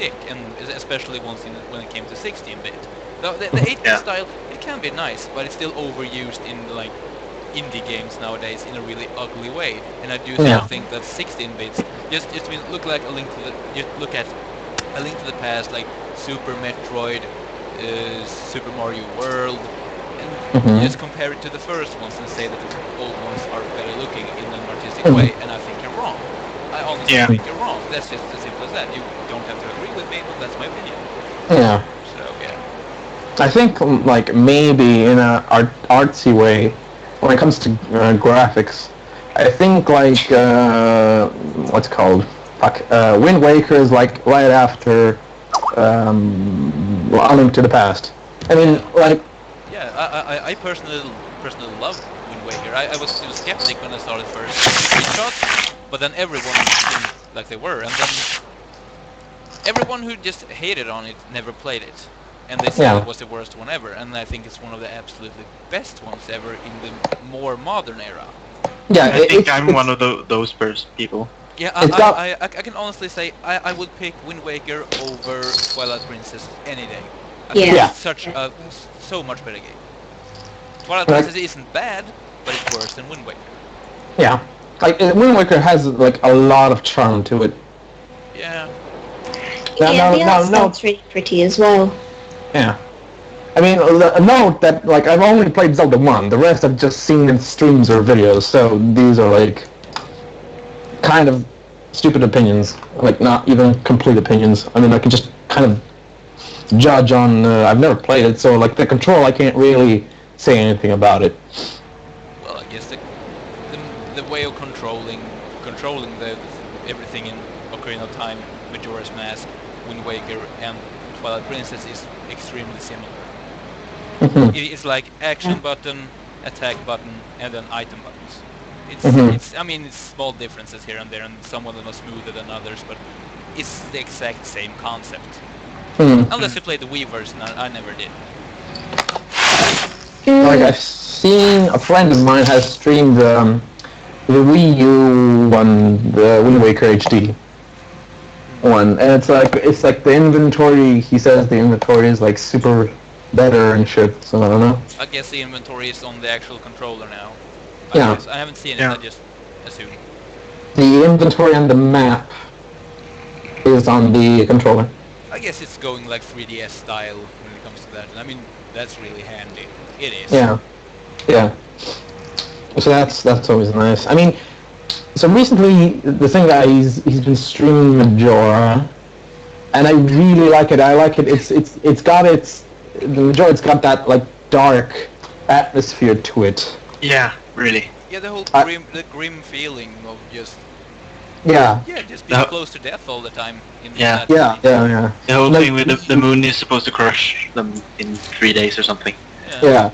pick, and especially when it came to 16-bit. The 8-bit style, it can be nice, but it's still overused in like indie games nowadays in a really ugly way. And I do still think that 16 bits just mean look like a link to the just look at a Link to the Past, like Super Metroid, Super Mario World, and you just compare it to the first ones and say that the old ones are better looking in an artistic way, and I think you're wrong. I honestly think you're wrong. That's just as simple as that. You don't have to agree with me, but that's my opinion. Yeah. So yeah. I think like maybe in a artsy way, when it comes to graphics, I think like what's it called? Fuck, Wind Waker is like right after A Link to the Past. I mean, like. Yeah, I personally love Wind Waker. I was still skeptic when I saw the first screenshots, but then everyone seemed like they were, and then everyone who just hated on it never played it, and they said it was the worst one ever. And I think it's one of the absolutely best ones ever in the more modern era. Yeah, I think I'm one of those people. Yeah, I can honestly say I would pick Wind Waker over Twilight Princess any day. I think it's so much better game. Twilight Princess isn't bad, but it's worse than Wind Waker. Yeah, like Wind Waker has like a lot of charm to it. Yeah. The art style's really pretty as well. Yeah. I mean, note that like I've only played Zelda 1. The rest I've just seen in streams or videos. So these are like kind of stupid opinions, like not even complete opinions. I mean, I can just kind of judge on. I've never played it, so like the control, I can't really say anything about it. Well, I guess the way of controlling the everything in Ocarina of Time, Majora's Mask, Wind Waker, and Twilight Princess is extremely similar. It's like action button, attack button, and then item buttons. It's I mean, it's small differences here and there, and some of them are smoother than others, but it's the exact same concept. Unless you play the Wii version, I never did. Like I've seen a friend of mine has streamed the Wii U one, the Wind Waker HD one, and it's like the inventory. He says the inventory is like super better and shit. So I don't know. I guess the inventory is on the actual controller now. I haven't seen it. I just assume. The inventory and the map is on the controller. I guess it's going like 3DS style when it comes to that. I mean, that's really handy. It is. Yeah. So that's always nice. I mean, so recently the thing that he's been streaming Majora, and I really like it. I like it. The Majora's got that like dark atmosphere to it. Yeah, really. Yeah, the whole grim feeling of just just being close to death all the time. Yeah. The whole thing with the moon is supposed to crush them in 3 days or something. Yeah.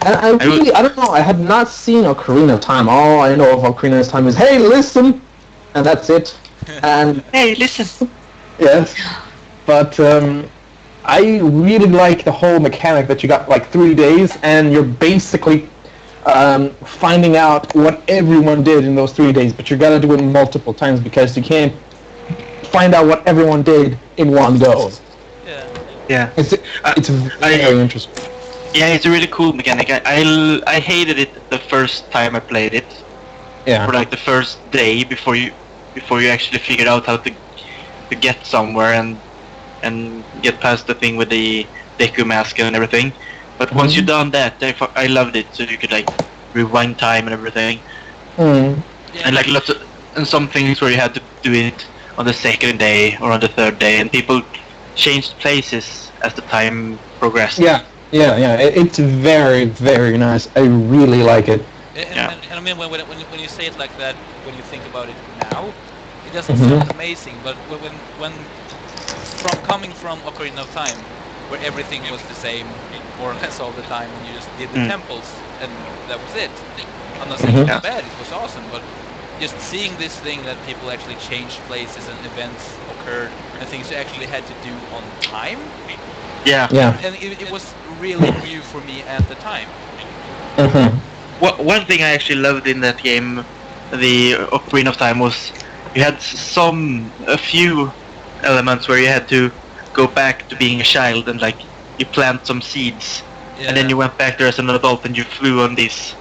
And I don't know, I had not seen Ocarina of Time. All I know of Ocarina of Time is, hey, listen! And that's it. And hey, listen! Yes. But I really like the whole mechanic that you got like 3 days, and you're basically finding out what everyone did in those 3 days, but you gotta do it multiple times because you can't find out what everyone did in one go. Yeah. It's very interesting. Yeah, it's a really cool mechanic. I hated it the first time I played it. Yeah. For like the first day before you actually figured out how to get somewhere and get past the thing with the Deku mask and everything. But once you've done that, I loved it. So you could like rewind time and everything. And like and some things where you had to do it on the second day or on the third day, and people changed places as the time progressed. Yeah. It's very, very nice. I really like it. And I mean, when you say it like that, when you think about it now, it doesn't sound amazing. But when coming from Ocarina of Time, where everything was the same more or less all the time, and you just did the temples, and that was it. I'm not saying it was bad; it was awesome. But just seeing this thing that people actually changed places and events occurred, and things you actually had to do on time. Yeah. And it was really new for me at the time. One thing I actually loved in that game, the Ocarina of Time, was you had a few elements where you had to go back to being a child and like you plant some seeds, and then you went back there as an adult and you flew on these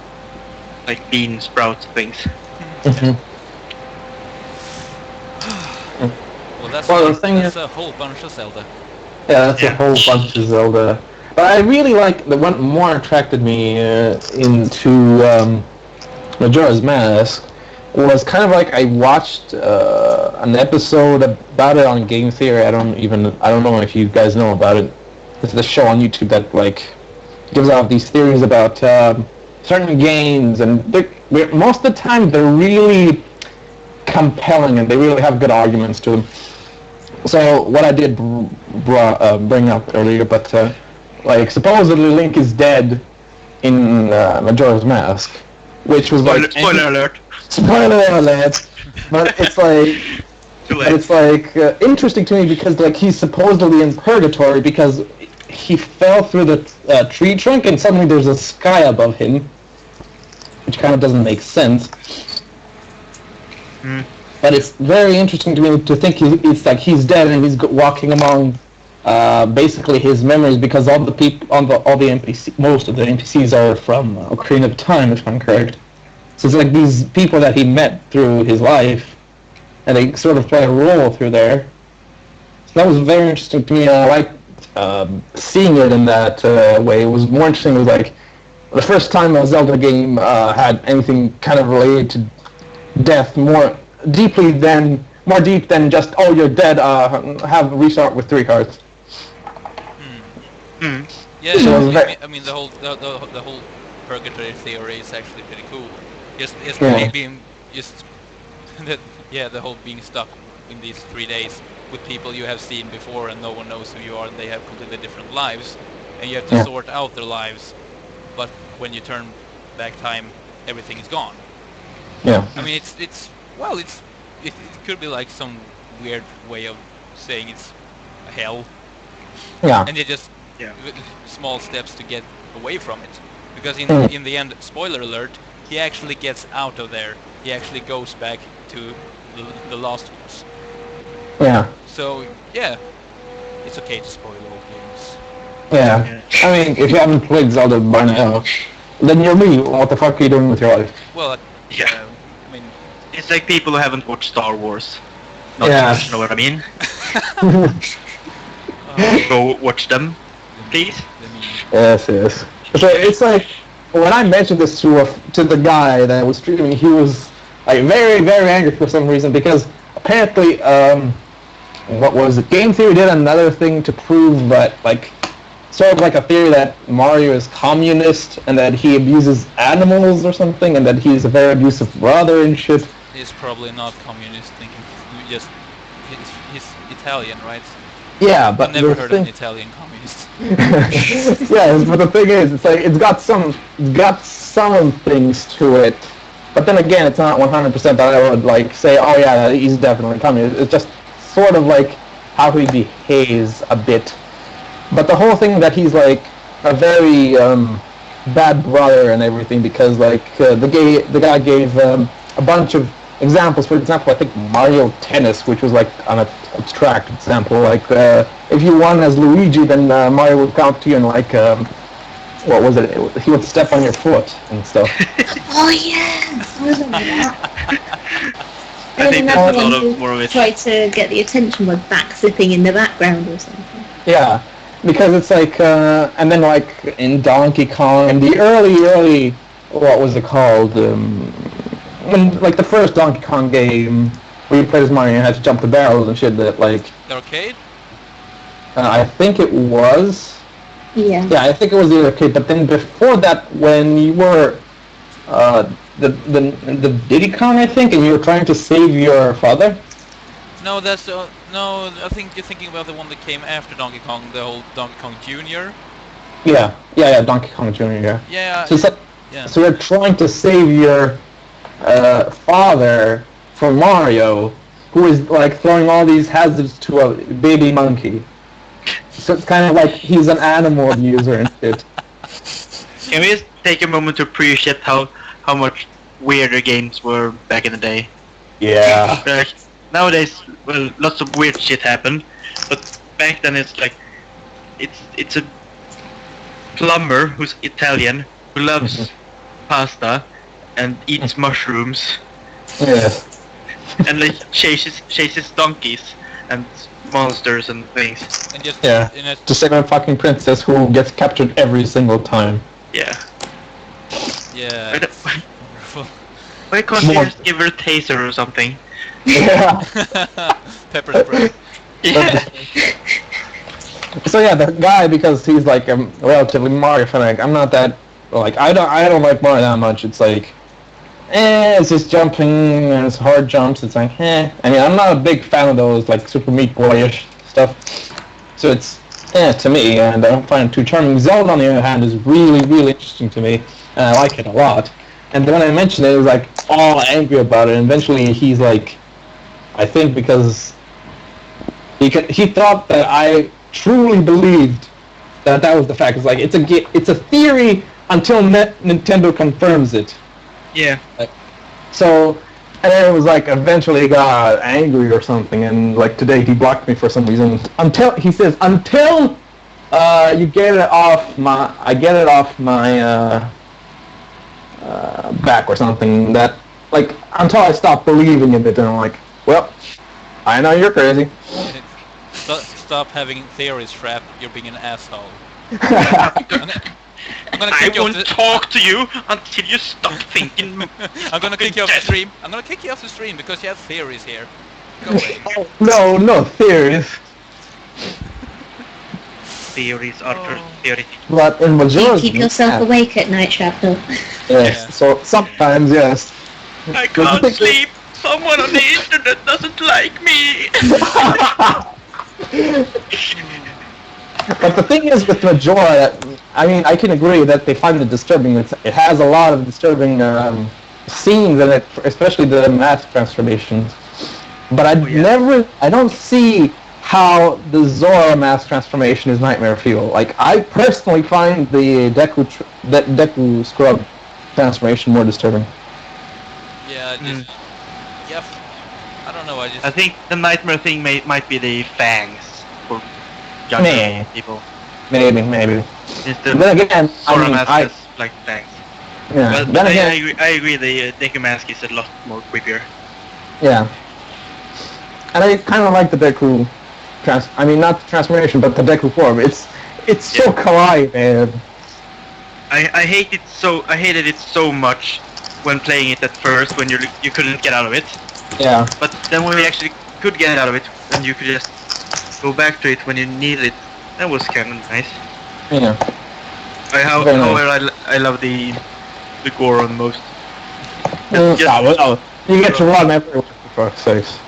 like bean sprout things. Mhm. Well, that's a whole bunch of Zelda. Yeah, that's a whole bunch of Zelda. But I really like the one more attracted me into Majora's Mask was kind of like I watched an episode about it on Game Theory. I don't know if you guys know about it. It's the show on YouTube that like gives out these theories about certain games, and most of the time they're really compelling and they really have good arguments to them. So what I did bring up earlier, but like supposedly Link is dead in Majora's Mask, which was spoiler alert. Spoiler alert! But it's like interesting to me because like he's supposedly in purgatory because he fell through the tree trunk and suddenly there's a sky above him, which kind of doesn't make sense. But it's very interesting to me to think it's like he's dead and he's walking among basically his memories because all the NPC, most of the NPCs are from Ocarina of Time, if I'm correct. So it's like these people that he met through his life, and they sort of play a role through there. So that was very interesting to me. I liked seeing it in that way. It was more interesting. It was like the first time a Zelda game had anything kind of related to death more deep than just you're dead. Have restart with 3 hearts. Yeah, So I mean the whole purgatory theory is actually pretty cool. Just being the whole being stuck in these 3 days with people you have seen before and no one knows who you are and they have completely different lives and you have to sort out their lives, but when you turn back time, everything is gone. Yeah. I mean it could be like some weird way of saying it's a hell. Yeah. And you just small steps to get away from it, because in the end, spoiler alert, he actually gets out of there. He actually goes back to the Lost Woods. Yeah. So yeah, it's okay to spoil old games. Yeah. I mean, if you haven't played Zelda by now, then you're me. What the fuck are you doing with your life? Well, I mean, it's like people who haven't watched Star Wars. Not you know what I mean? Go watch them, please. Yes. So it's like when I mentioned this to the guy that was streaming, he was like very, very angry for some reason because apparently, what was it? Game Theory did another thing to prove that, like, sort of like a theory that Mario is communist and that he abuses animals or something, and that he's a very abusive brother and shit. He's probably not communist, thinking he's Italian, right? Yeah, but I've never heard of an Italian communist. Yes, but the thing is, it's like it's got some things to it, but then again, it's not 100% that I would like say, oh yeah, he's definitely communist. It's just sort of like how he behaves a bit. But the whole thing that he's like a very bad brother and everything because like the guy gave a bunch of examples. For example, I think Mario Tennis, which was like an abstract example. Like if you won as Luigi, then Mario would come up to you and like what was it? He would step on your foot and stuff. Oh yes, I remember that. I think that's a lot of more of it. Try to get the attention by backflipping in the background or something. Yeah, because it's like, and then like in Donkey Kong and the early, what was it called? When like the first Donkey Kong game where you played as Mario and had to jump the barrels and shit. That like the arcade. I think it was. Yeah. Yeah, I think it was the arcade. But then before that, when you were the Diddy Kong, I think, and you were trying to save your father. No, that's no. I think you're thinking about the one that came after Donkey Kong, the whole Donkey Kong Jr. Yeah, Donkey Kong Jr. Yeah. Yeah. So, so you're trying to save your father from Mario, who is like throwing all these hazards to a baby monkey. So it's kind of like he's an animal abuser and shit. Can we just take a moment to appreciate how much weirder games were back in the day? Yeah. nowadays, well, lots of weird shit happen, but back then it's like, it's a plumber who's Italian who loves pasta and eats mushrooms Yeah. and like chases donkeys and monsters and things. And just Yeah. To save a fucking princess who gets captured every single time. Yeah. yeah. Wonderful. Why can't you just give her a taser or something? Yeah. Pepper spray. Yeah. So yeah, the guy, because he's like a relatively Mario fanatic, I'm not that, like, I don't like Mario that much. It's like, it's just jumping and it's hard jumps. It's like, I mean, I'm not a big fan of those like Super Meat Boy-ish stuff. So it's to me, and I don't find it too charming. Zelda, on the other hand, is really, really interesting to me, and I like it a lot. And when I mentioned it, he was like all angry about it. And eventually, he's like, I think because he thought that I truly believed that was the fact. It's like it's a theory until Nintendo confirms it. Yeah. So, and then it was like eventually he got angry or something, and like today he blocked me for some reason. Until you get it off my back or something. That like until I stop believing in it, and I'm like, well, I know you're crazy. Stop having theories, Trap. You're being an asshole. I'm gonna I kick you off won't talk to you until you stop thinking. I'm gonna kick you off the stream. I'm gonna kick you off the stream because you have theories here. Go away. No theories. Theories are for theory. But in You majority, keep yourself awake at night, Shrapnel. Yes. Yeah. So sometimes, yes. I can't sleep. Someone on the internet doesn't like me. But the thing is with Majora, I mean, I can agree that they find it disturbing. It has a lot of disturbing scenes in it, especially the mask transformations. But I don't see how the Zora mask transformation is Nightmare Fuel. Like, I personally find the Deku Scrub transformation more disturbing. Yeah, just I don't know. I think the nightmare thing might be the fangs for younger people. Maybe. Instead Then again, Sora mask has like fangs. Yeah. But Then again, I agree. The Deku mask is a lot more creepier. yeah. And I kind of like the Deku not the transformation, but the Deku form. It's so kawaii, man. I hated it so much when playing it at first, when you couldn't get out of it. Yeah. But then when we actually could get out of it, and you could just go back to it when you needed it, that was kind of nice. Yeah. However, I love the Goron most. You get to run everywhere, for fuck's sakes.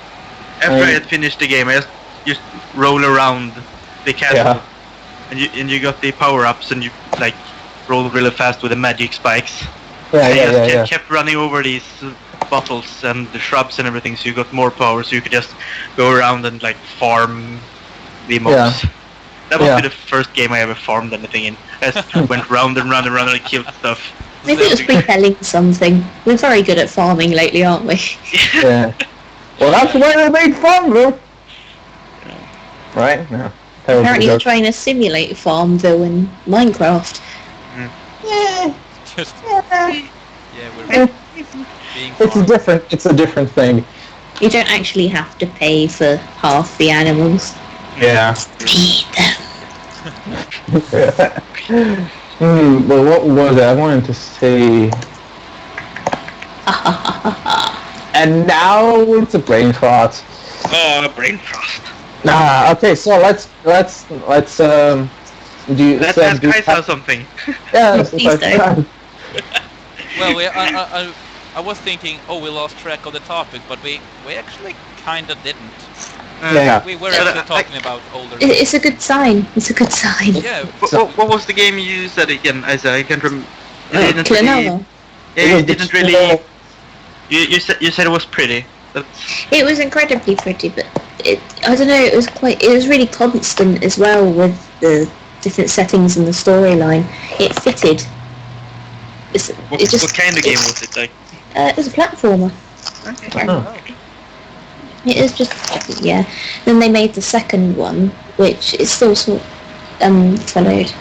After I had finished the game, I just roll around the castle, and you got the power-ups, and you like roll really fast with the magic spikes. I kept running over these bottles and the shrubs and everything, so you got more power, so you could just go around and like farm the mobs. Yeah. That must be the first game I ever farmed anything in. I just went round and round and round and killed stuff. Maybe it was repelling something. We're very good at farming lately, aren't we? Yeah. Well, that's why they made Farmville. Right? Yeah. Apparently they're trying to simulate Farmville in Minecraft. Yeah. Just Yeah. we're being It's a different thing. You don't actually have to pay for half the animals. Yeah. Feed them. Well, what was it? I wanted to say... And now it's a brain frost. Oh, brain frost. Okay, so let's Let's ask Kaisa something. Yeah, Please don't. Well, I was thinking, we lost track of the topic, but we actually kind of didn't. Yeah. We were actually talking about older. It's a good sign. It's a good sign. Yeah. What was the game you said again, Isa? I can't remember. Clanova. It didn't really. You said it was pretty. It was incredibly pretty, but I don't know. It was really constant as well with the different settings and the storyline. It fitted. What kind of game was it like? It was a platformer. Okay. Oh. It is just yeah. Then they made the second one, which is still sort followed